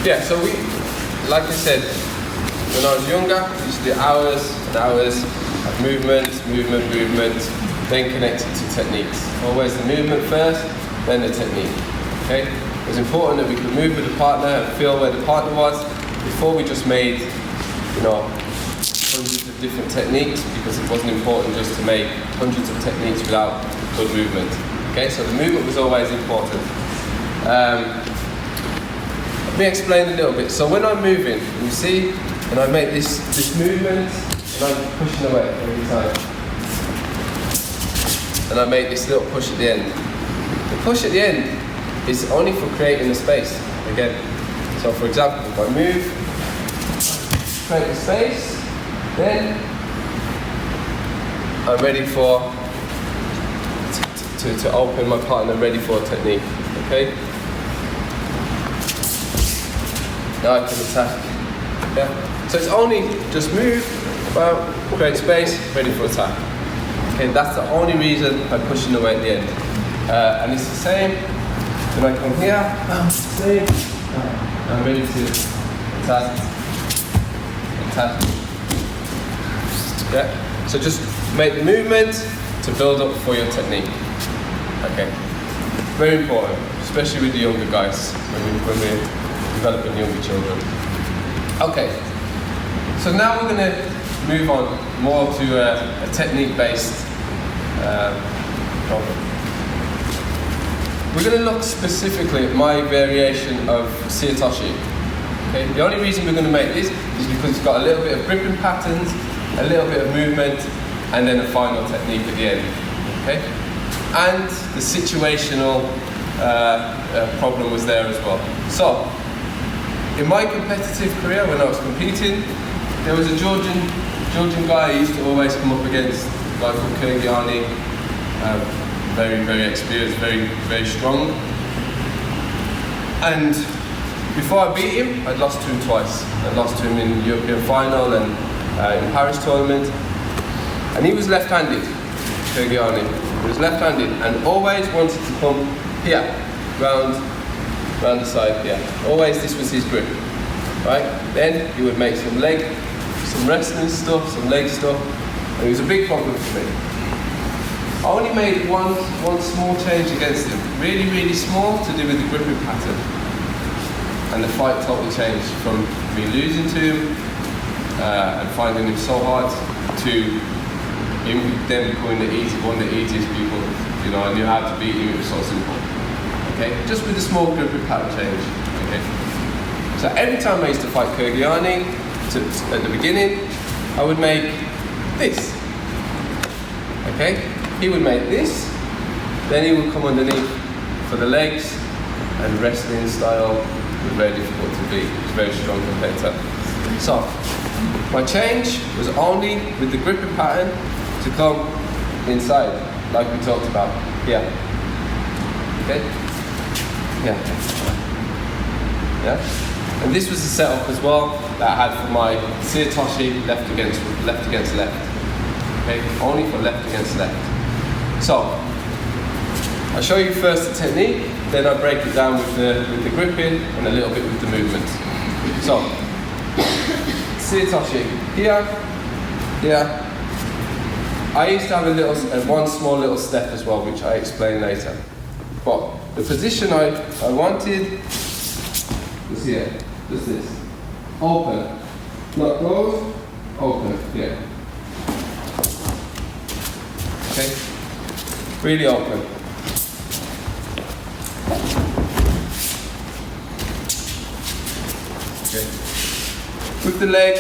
Yeah, so like I said, when I was younger, I used to do hours and hours of movement, then connected to techniques. Always the movement first, then the technique. Okay? It was important that we could move with the partner and feel where the partner was before we just made, hundreds of different techniques, because it wasn't important just to make hundreds of techniques without good movement. Okay, so the movement was always important. Let me explain a little bit. So when I'm moving, you see, and I make this movement, and I'm pushing away every time. And I make this little push at the end. The push at the end is only for creating the space, again. So for example, if I move, create the space, then I'm ready for to open my partner, ready for a technique. Okay? Now I can attack. Yeah? So it's only just move, create space, ready for attack. Okay, that's the only reason I'm pushing away at the end. And it's the same when I come here, I'm ready to attack. Yeah? So just make the movement to build up for your technique. Okay? Very important, especially with the younger guys, when we're developing younger children. Okay, so now we're going to move on more to a technique-based problem. We're going to look specifically at my variation of toshi. Okay? The only reason we're going to make this is because it's got a little bit of gripping patterns, a little bit of movement, and then a final technique at the end. Okay? And the situational problem was there as well. So, in my competitive career, when I was competing, there was a Georgian guy I used to always come up against, a guy called Kirgiani, very, very experienced, very, very strong. And before I beat him, I'd lost to him twice. I'd lost to him in the European final and in Paris tournament. And he was left-handed, Kirgiani. He was left-handed and always wanted to come here, round the side here. Always this was his grip, right? Then he would make some wrestling stuff, some leg stuff, and it was a big problem for me. I only made one small change against him, really, really small, to do with the gripping pattern. And the fight totally changed from me losing to him and finding him so hard to him then becoming one of the easiest people. I knew how to beat him, it was so simple. Okay, just with a small gripping pattern change. Okay, so every time I used to fight Kirgiani, at the beginning, I would make this. Okay, he would make this, then he would come underneath for the legs, and wrestling style was very difficult to beat. He was a very strong competitor. So, my change was only with the gripping pattern to come inside, like we talked about here. Okay? Yeah. And this was the setup as well that I had for my toshi left against left. Okay? Only for left against left. So, I'll show you first the technique, then I'll break it down with the gripping and a little bit with the movement. So, toshi here. I used to have one small little step as well, which I explain later. But the position I wanted was here, just this. Open, not close, open, here. Okay, really open. Okay, with the leg.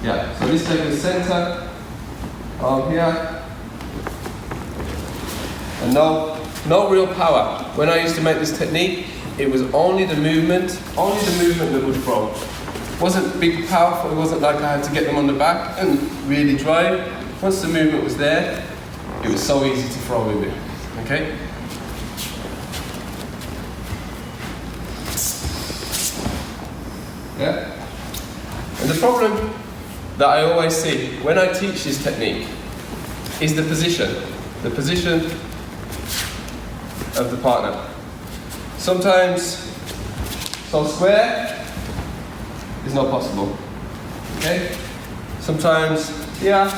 Yeah, so this leg is center, arm here, and no real power. When I used to make this technique, it was only the movement that would throw. It wasn't big powerful, it wasn't like I had to get them on the back and really drive. Once the movement was there, it was so easy to throw with it, okay? Yeah? And the problem that I always see when I teach this technique is the position of the partner. Sometimes, so square is not possible. Okay? Sometimes here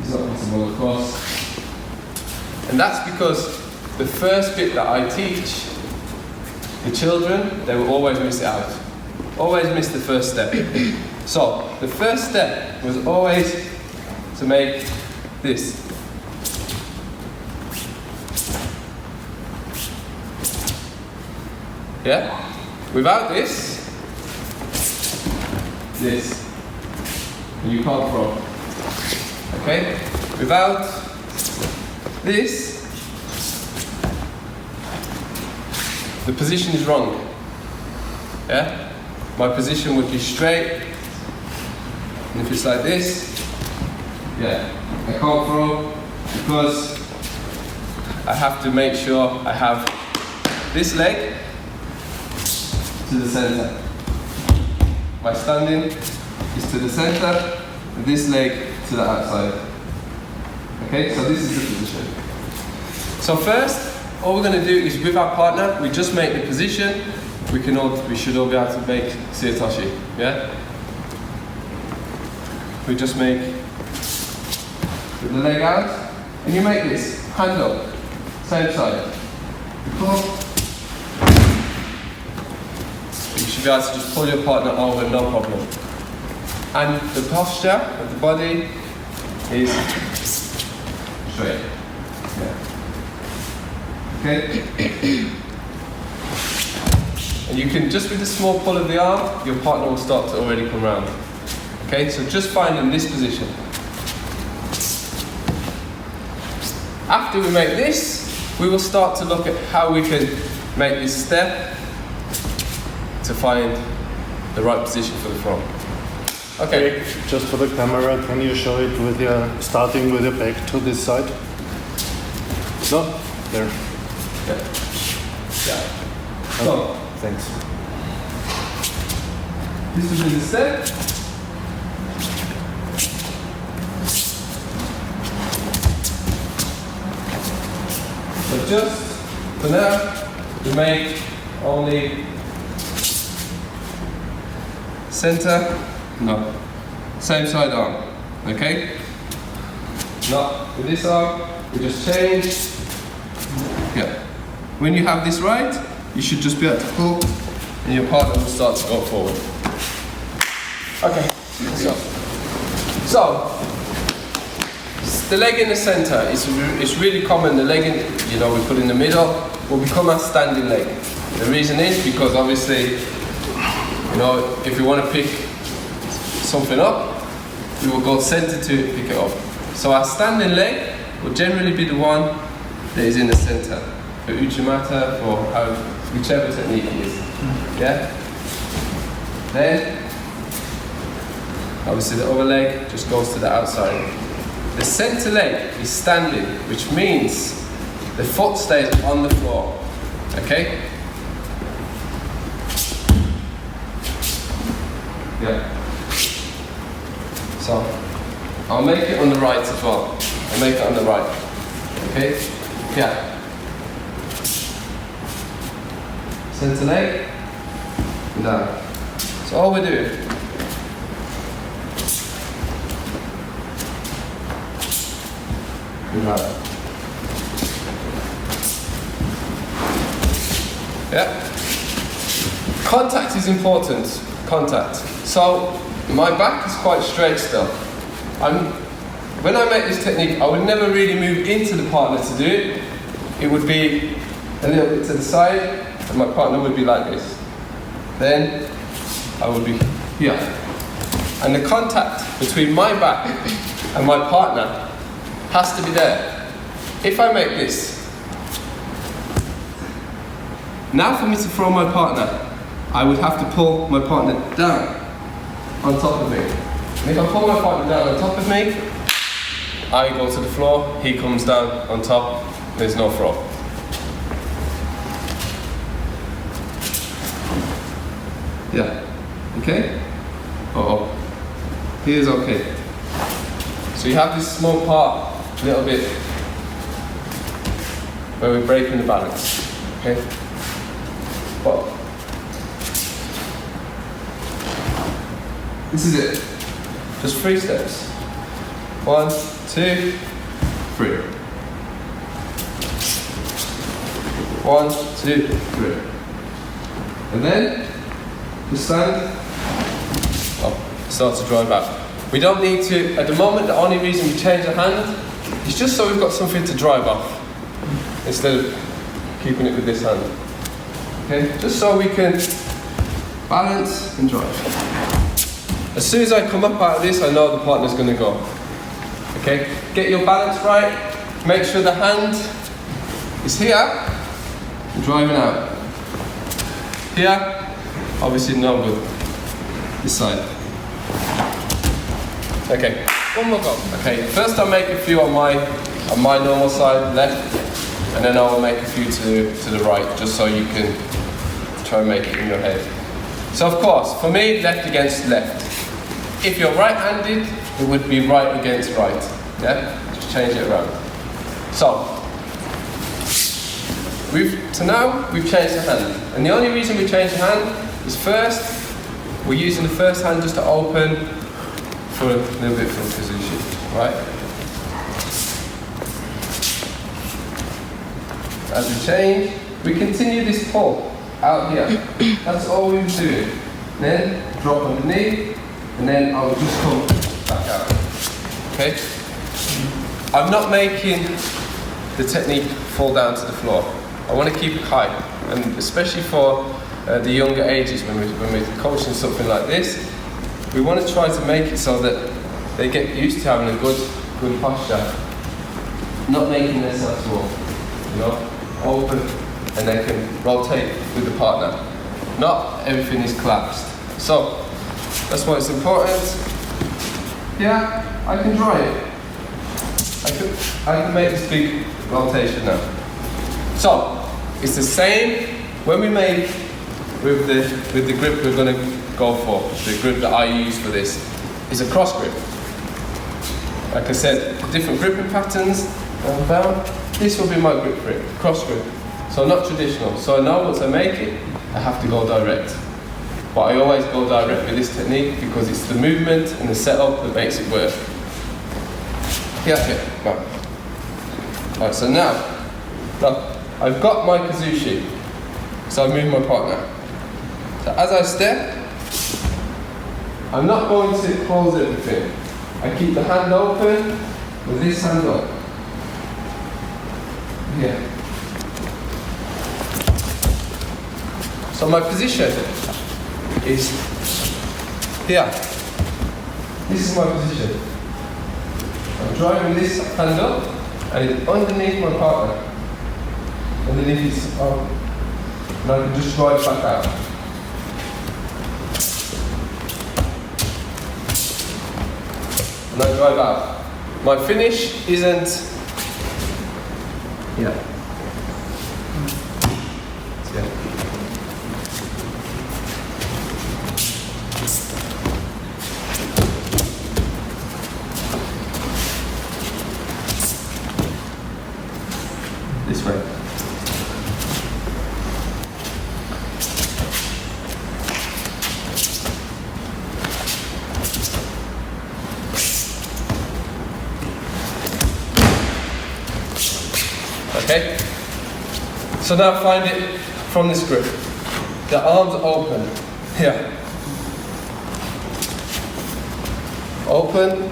is not possible, of course. And that's because the first bit that I teach the children, they will always miss it out. Always miss the first step. So, the first step was always to make this. Yeah? Without this, you can't throw. Okay? Without this, the position is wrong. Yeah? My position would be straight, and if it's like this, yeah, I can't throw because I have to make sure I have this leg to the center. My standing is to the center, and this leg to the outside. Okay, so this is the position. So first, all we're going to do is with our partner, we just make the position. We should all be able to make toshi. Yeah? We just make the leg out, and you make this hand up, same side. Pull. You should be able to just pull your partner over, no problem. And the posture of the body is straight. Yeah. Okay? And you can, just with a small pull of the arm, your partner will start to already come round. Okay, so just finding this position. After we make this, we will start to look at how we can make this step to find the right position for the front. Okay. Just for the camera, can you show it with your, starting with your back to this side? No? There. Yeah. Yeah. So, thanks. This will be the step. So just for now, we make only center, no, same side arm, okay? Not with this arm, we just change. Yeah. When you have this right, you should just be able to pull, and your partner will start to go forward. Okay, so the leg in the center is really common. The leg we put in the middle will become a standing leg. The reason is because obviously, if you want to pick something up, you will go center to pick it up. So our standing leg will generally be the one that is in the center. For uchimata, for whichever technique it is. Yeah? Then, obviously the other leg just goes to the outside. The center leg is standing, which means the foot stays on the floor. Okay? Yeah. So, I'll make it on the right as well. I'll make it on the right. Okay? Yeah. Center leg, and down. So all we do, yeah. Contact is important. Contact. So my back is quite straight still. When I make this technique, I would never really move into the partner to do it. It would be a little bit to the side, and my partner would be like this. Then I would be here. And the contact between my back and my partner has to be there. If I make this, now for me to throw my partner, I would have to pull my partner down on top of me. And if I pull my partner down on top of me, I go to the floor, he comes down on top, there's no throw. Yeah, okay? Uh-oh. Here's okay. So you have this small part, a little bit, where we're breaking the balance, okay? But this is it. Just 3 steps. 1, 2, 3. 1, 2, 3. And then just stand. Start to drive out. We don't need to, at the moment, the only reason we change the hand is just so we've got something to drive off instead of keeping it with this hand. Okay, just so we can balance and drive. As soon as I come up out of this, I know the partner's going to go. Okay, get your balance right, make sure the hand is here and driving out. Here, obviously no good. This side. Okay, one more go. Okay, first I'll make a few on my normal side, left, and then I'll make a few to the right, just so you can try and make it in your head. So of course, for me, left against left. If you're right-handed, it would be right against right. Yeah, just change it around. So now we've changed the hand, and the only reason we changed the hand is first we're using the first hand just to open for a little bit from position, right? As we change, we continue this pull out here. That's all we were doing. Then drop underneath, and then I'll just come back out. Okay? I'm not making the technique fall down to the floor. I want to keep it high, and especially for the younger ages, when we're coaching something like this, we want to try to make it so that they get used to having a good posture, not making themselves small, you know, open, and they can rotate with the partner. Not everything is collapsed. So that's why it's important. Yeah, I can drive it. I can make this big rotation now. So it's the same when we make with the grip we're going to go for. The grip that I use for this is a cross grip. Like I said, different gripping patterns. Down. This will be my grip for it, cross grip. So not traditional. So I know once I make it, I have to go direct. But I always go direct with this technique because it's the movement and the setup that makes it work. Yeah, right. Alright, so now, look, I've got my kazushi. So I move my partner. So as I step, I'm not going to close everything. I keep the hand open with this hand up. Here. So my position is here. This is my position. I'm driving this hand up and it's underneath my partner. Underneath his arm. And I can just drive back out. And I drive out. My finish isn't here. It's here. This way. Okay? So now find it from this grip. The arms open. Here. Open.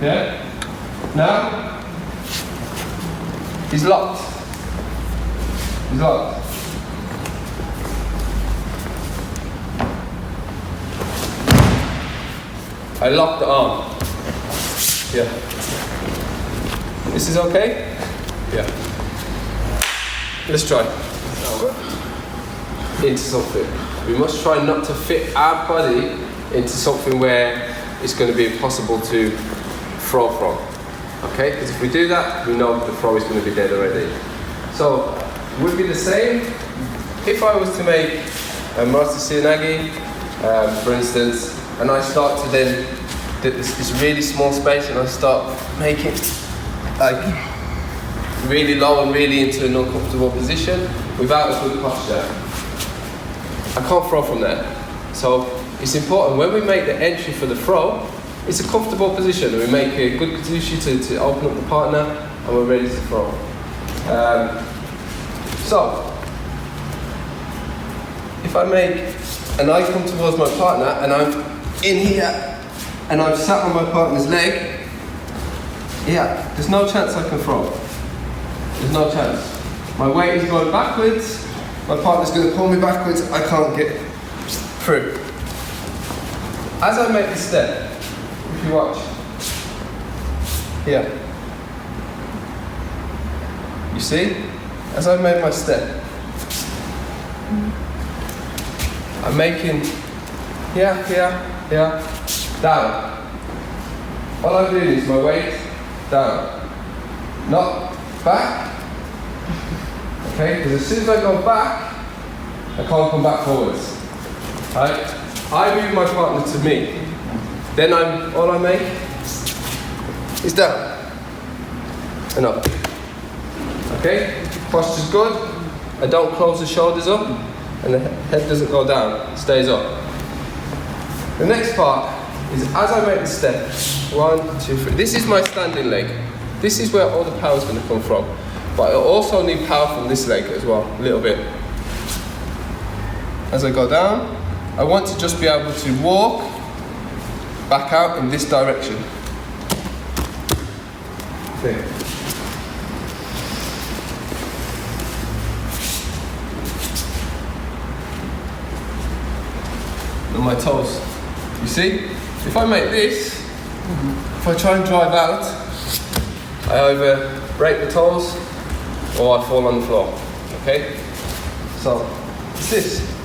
Yeah? Now, he's locked. He's locked. I lock the arm. Yeah. This is okay? Yeah. Let's try. Into something. We must try not to fit our body into something where it's going to be impossible to throw from. Okay? Because if we do that, we know the throw is going to be dead already. So, it would be the same if I was to make a Master Seoi, for instance, and I start to then get this really small space and I start making like really low and really into an uncomfortable position without a good posture. I can't throw from there. So it's important when we make the entry for the throw, it's a comfortable position and we make a good toshi to open up the partner and we're ready to throw. So if I come towards my partner and I'm in here and I'm sat on my partner's leg, yeah, there's no chance I can throw. There's no chance. My weight is going backwards, my partner's going to pull me backwards, I can't get through. As I make the step, if you watch, here, you see, as I made my step, I'm making here, down. All I'm doing is my weight down, not back. Okay, because as soon as I go back, I can't come back forwards. Right? I move my partner to me. Then all I make is down and up. Okay, posture's good. I don't close the shoulders up, and the head doesn't go down, it stays up. The next part is as I make the step, 1, 2, 3. This is my standing leg. This is where all the power is going to come from. But I also need power from this leg as well, a little bit. As I go down, I want to just be able to walk back out in this direction. Okay. On my toes. You see? If I make this, if I try and drive out, I either break the toes or I fall on the floor. Okay? So, it's this.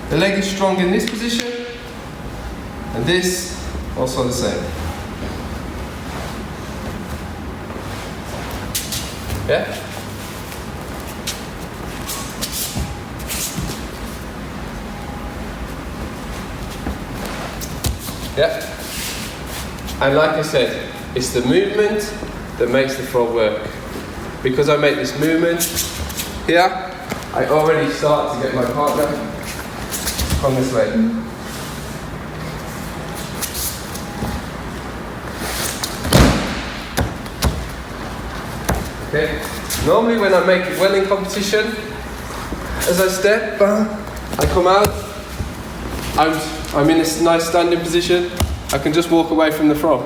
The leg is strong in this position, and this also the same. Yeah? Yeah? And like I said, it's the movement that makes the throw work. Because I make this movement here, I already start to get my partner on this way. Okay? Normally when I make it well in competition, as I step, I come out, I'm in a nice standing position, I can just walk away from the throw,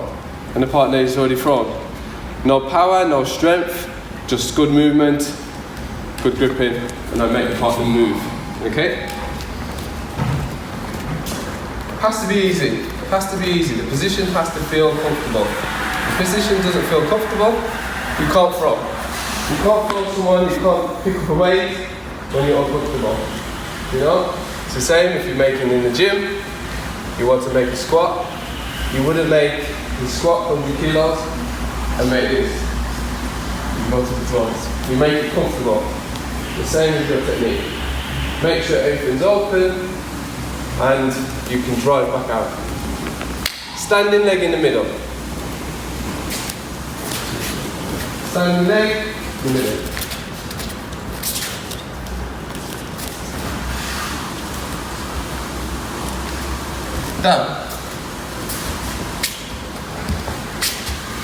and the partner is already thrown. No power, no strength, just good movement, good gripping, and I make the partner move. Okay? It has to be easy. It has to be easy. The position has to feel comfortable. If the position doesn't feel comfortable, you can't throw. You can't throw someone, you can't pick up a weight when you're uncomfortable. You know? It's the same if you're making in the gym, you want to make a squat, you wouldn't make the squat 100 kilos and make this. You go to the floors. You make it comfortable. The same as your technique. Make sure everything's open and you can drive back out. Standing leg in the middle. Standing leg in the middle. Down.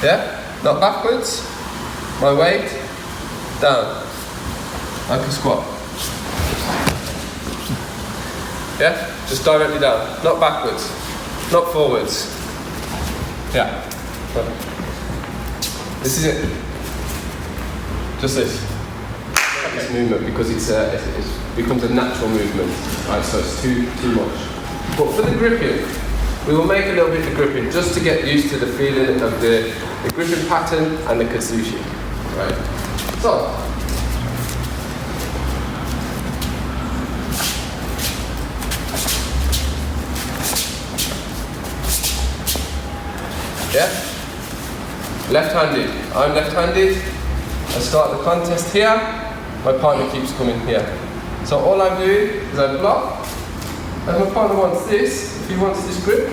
Yeah? Not backwards. My weight. Down. Like a squat. Yeah? Just directly down. Not backwards. Not forwards. Yeah. This is it. Just this. This movement because it becomes a natural movement. Right, so it's too much. But for the gripping, we will make a little bit of gripping just to get used to the feeling of the gripping pattern and the katsushi. Right? So, yeah? Left-handed. I'm left-handed. I start the contest here. My partner keeps coming here. So all I'm doing is I block. And my partner wants this, if he wants this grip.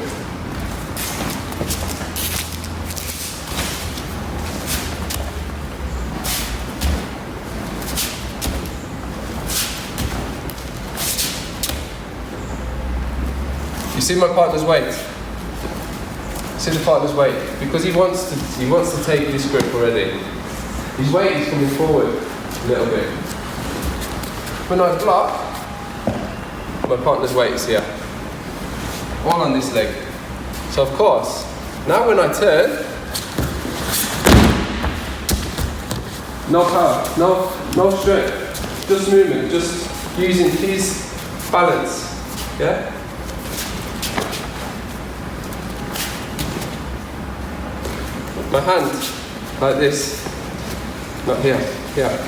see my partner's weight? See the partner's weight? Because he wants to take this grip already. His weight is coming forward a little bit. When I block, my partner's weight is here. All on this leg. So of course, now when I turn, no power, no strength, just movement, just using his balance, yeah? My hand, like this, not here, here.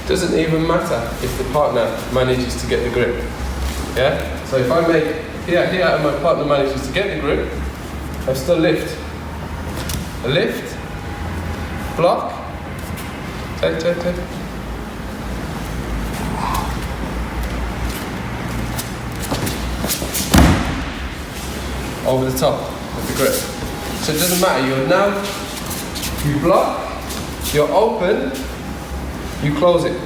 Doesn't even matter if the partner manages to get the grip. Yeah? So if I make here and my partner manages to get the grip, I still lift. A lift, block, take. Over the top of the grip. So it doesn't matter, you block, you're open, you close it.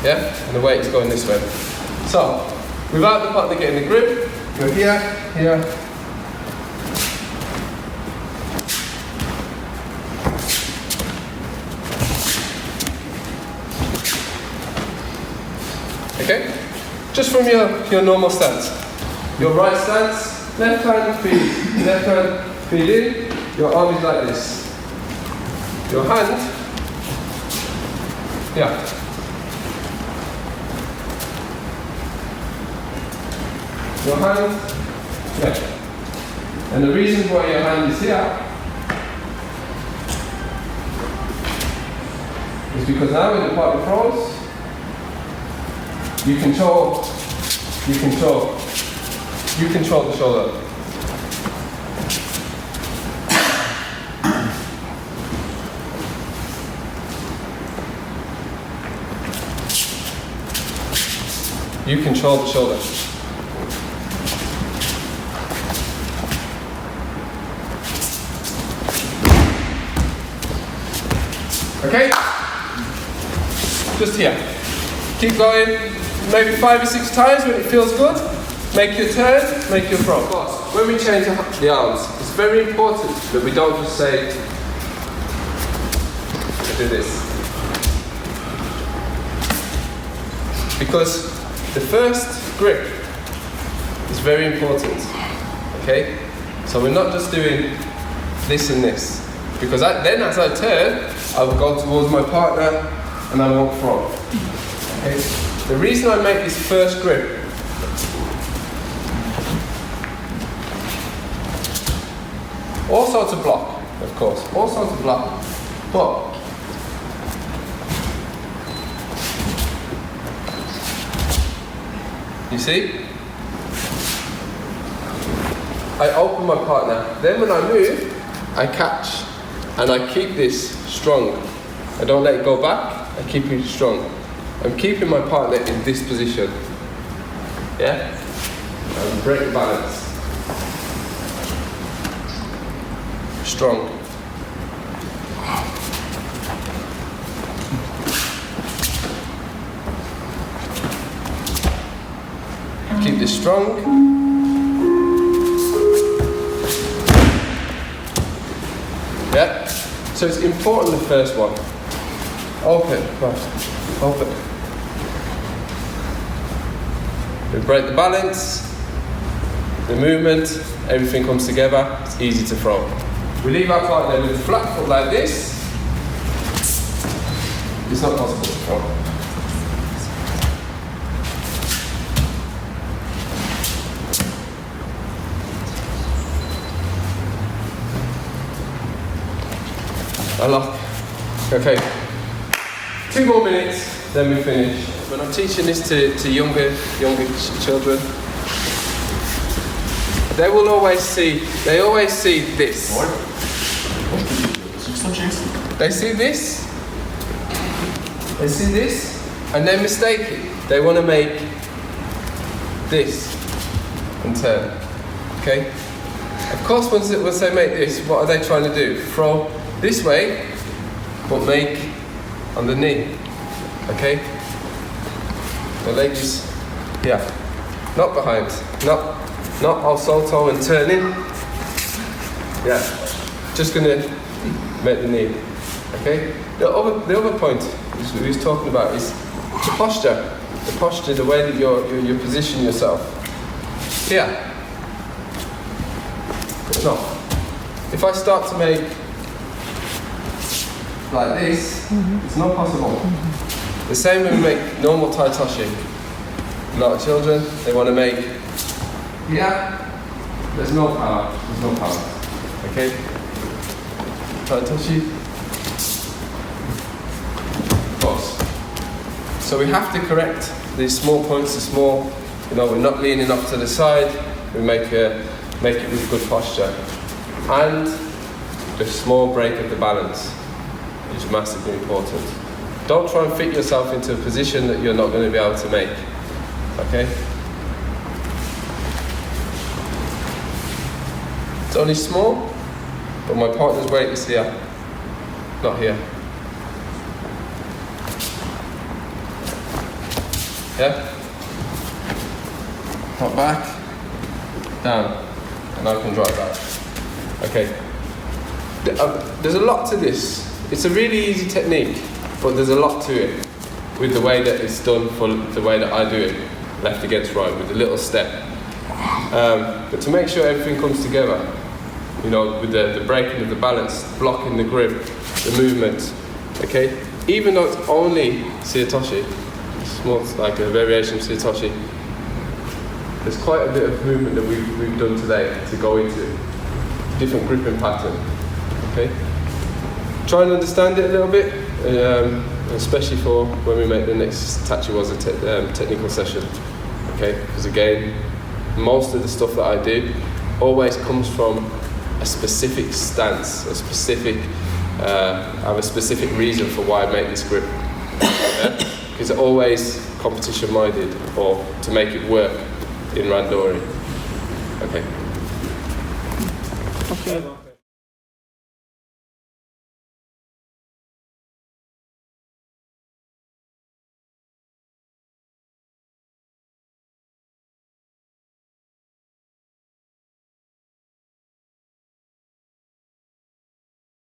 Yeah? And the weight is going this way. So, without the partner getting the grip, you're here. Okay? Just from your normal stance. Your right stance, left hand feed in, your arm is like this. Your hand, yeah. Your hand, yeah. And the reason why your hand is here is because now when the partner throws, you control the shoulder. You control the shoulder. Okay? Just here. Keep going, maybe 5 or 6 times when it feels good. Make your turn, make your throw. Of course, when we change the arms, it's very important that we don't just say, do this. Because the first grip is very important, okay? So we're not just doing this and this. Because then as I turn, I will go towards my partner and I won't throw. Okay? The reason I make this first grip also to block, of course, also to block, but you see? I open my partner, then when I move, I catch and I keep this strong. I don't let it go back, I keep it strong. I'm keeping my partner in this position. Yeah? And break the balance. Strong. Keep this strong. Yeah? So it's important the first one. Open, right. Open. We break the balance, the movement, everything comes together, it's easy to throw. We leave our partner with a flat foot like this. It's not possible to throw. I lock. Okay. 2 more minutes, then we finish. When I'm teaching this to younger children, they always see this. They see this. They see this, and they mistake it. They want to make this and turn. Okay? Of course, once they make this, what are they trying to do? Throw this way, but make on the knee. Okay? The leg is here, not behind, not al solto and turning. Yeah, just gonna make the knee. Okay. The other point we was talking about is the posture. The posture, the way that you position yourself. Here. No. If I start to make like this, it's not possible. The same when we make normal tai toshi. A lot of children, they want to make here. There's no power. There's no power. Okay. Tai toshi. Pause. So we have to correct these small points. The small, we're not leaning off to the side. We make it with good posture, and the small break of the balance is massively important. Don't try and fit yourself into a position that you're not going to be able to make. Okay? It's only small, but my partner's weight is here, not here. Yeah? Not back, down, and I can drive back. Okay. There's a lot to this. It's a really easy technique, but there's a lot to it with the way that it's done, for the way that I do it, left against right, with a little step. But to make sure everything comes together, with the breaking of the balance, blocking the grip, the movement, okay? Even though it's only Seoi-toshi, it's more like a variation of Seoi-toshi, there's quite a bit of movement that we've done today to go into different gripping pattern, okay? Try and understand it a little bit, especially for when we make the next Tachiwaza technical session, okay? Because again, most of the stuff that I do always comes from a specific stance, I have a specific reason for why I make this grip. Because it's always competition minded, or to make it work in Randori. Okay. Okay.